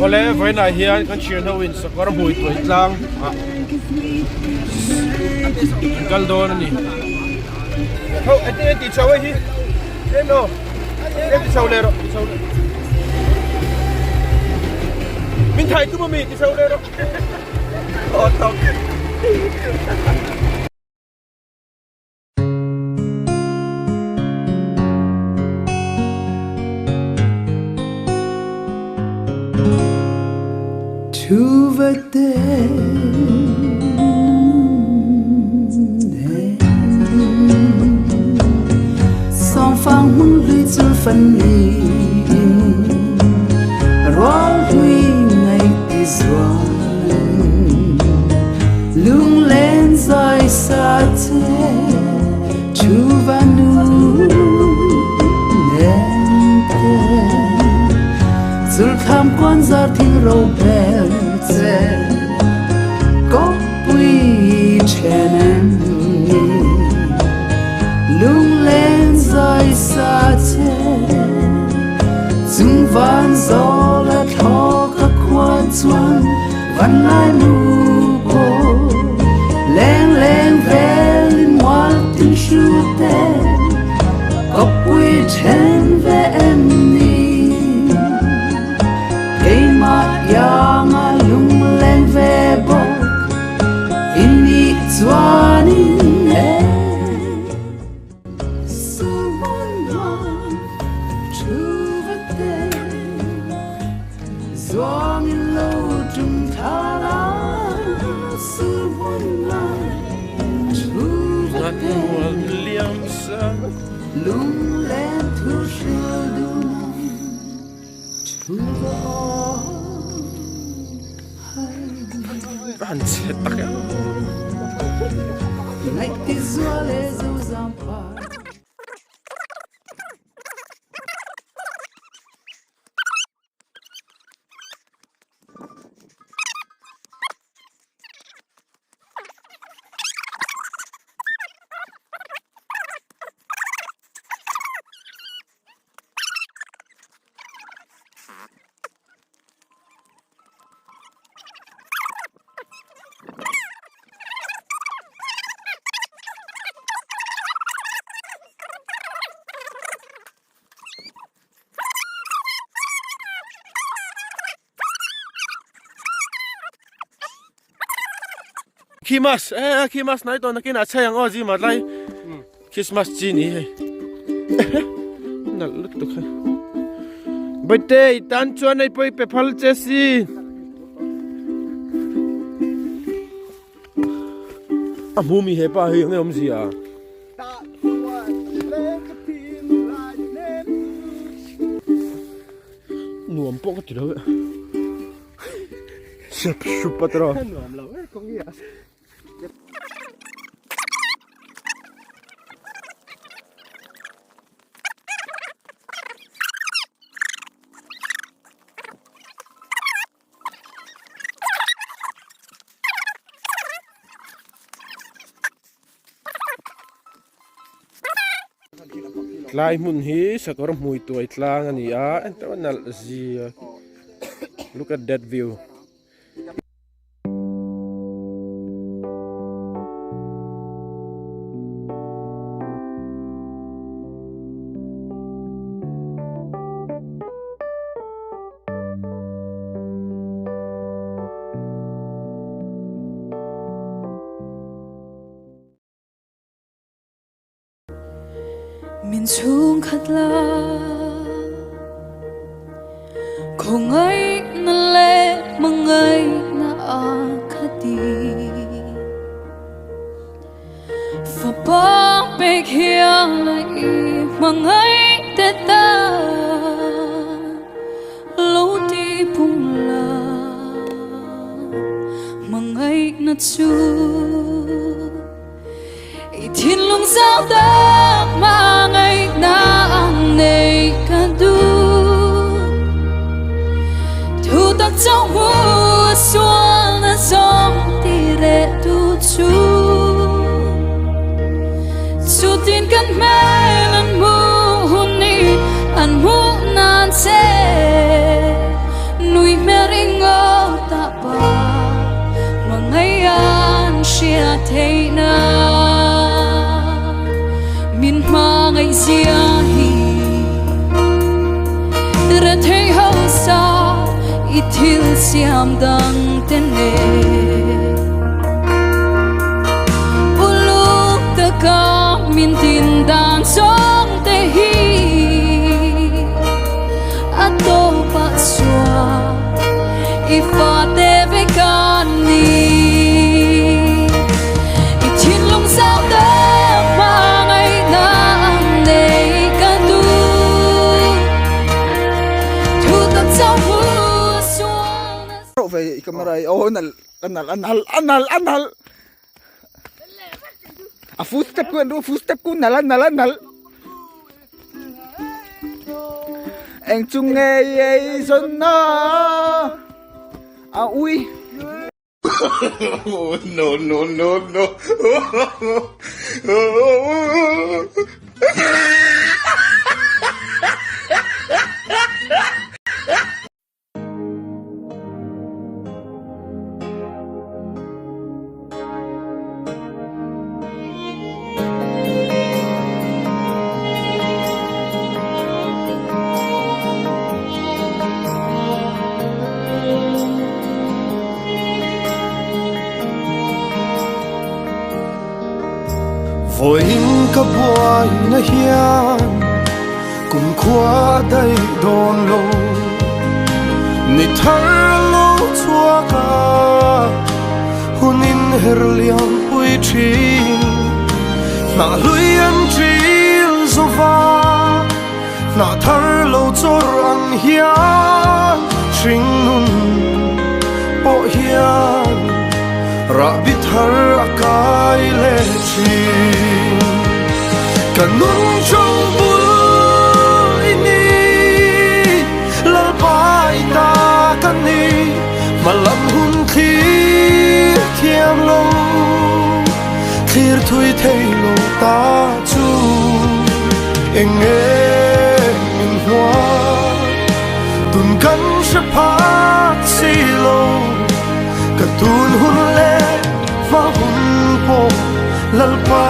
ole với này hiền con chuyện đâu in Sakawrhmuituai Tlâng gal do nè thôi anh đi cháu ấy đi em đâu em đi cháu lên rồi mình thấy cứ mà mình đi cháu lên rồi tao thu vật song phang muốn lưỡi chul phân ly rót huy ngày tì doan lung lên rơi xa thế thu vật nu nên thế chul tham quan ra thiên râu bèo có quý chèn em lung lên rơi xa thế dung van gió là thó các quan chuan văn lai mù cô leng leng về linh hoa tình shu tê có quý chèn về em ni cây mặt yang lung lên về bốc ini chuanin em someone true vật tê doang in lâu trung tha la someone true vật tê lung lên thu shu du true vật anh sẽ tắc à ngày tí gió lê dâu giang phai Christmas này tôi nói chơi ang gì mà lại Christmas chi nhỉ nãy lúc tôi khai bây giờ tan chuan này bây giờ phal chơi gì mua mi hết ba hay không gì à nuông bốc cái gì đó sụp sụp bắt đầu lai mun hi Sakawrhmuituai Tlâng ani a ento nal zi look at that view miền trung khát la không ai na lệ mong ai na khati phá băng bê kia lại mong ai tết ta lâu đi bung la mong ai na chu thiên lung sao ta mà ngày nắng này cả du thu tắc trong mùa xuân là giông tì rệ tu chu tin cất mê lần mù hôn ni ăn mũ nan xe núi mê chia thấy na min ma ngày zia hi ra thấy hậu sa ít thiếu xiêm đắng tên nè ulu ta ca min tin đàn song te hi ato pa sua ifa te ve kan ni ichin long sao ta ma ngày na nei ka tu thu tập sao vu suang về camera ô nal a footstep ku nal anh chung nghe ấy dân na à ui Oh, no. Vội in ka buai na hian cùng khóa đây đòn lâu ni thar lo chua ka hunin her liang hui thin na lui an tril zova na thar lo chor ang hian thring nun po hian ra bit har akai le chin kanung trong bul ini lalpai ta kani malam hun khi thiam lo khir thui thei lo ta chu enge min hoa tun kan shapat si lo katun hun le ma hun po lalpa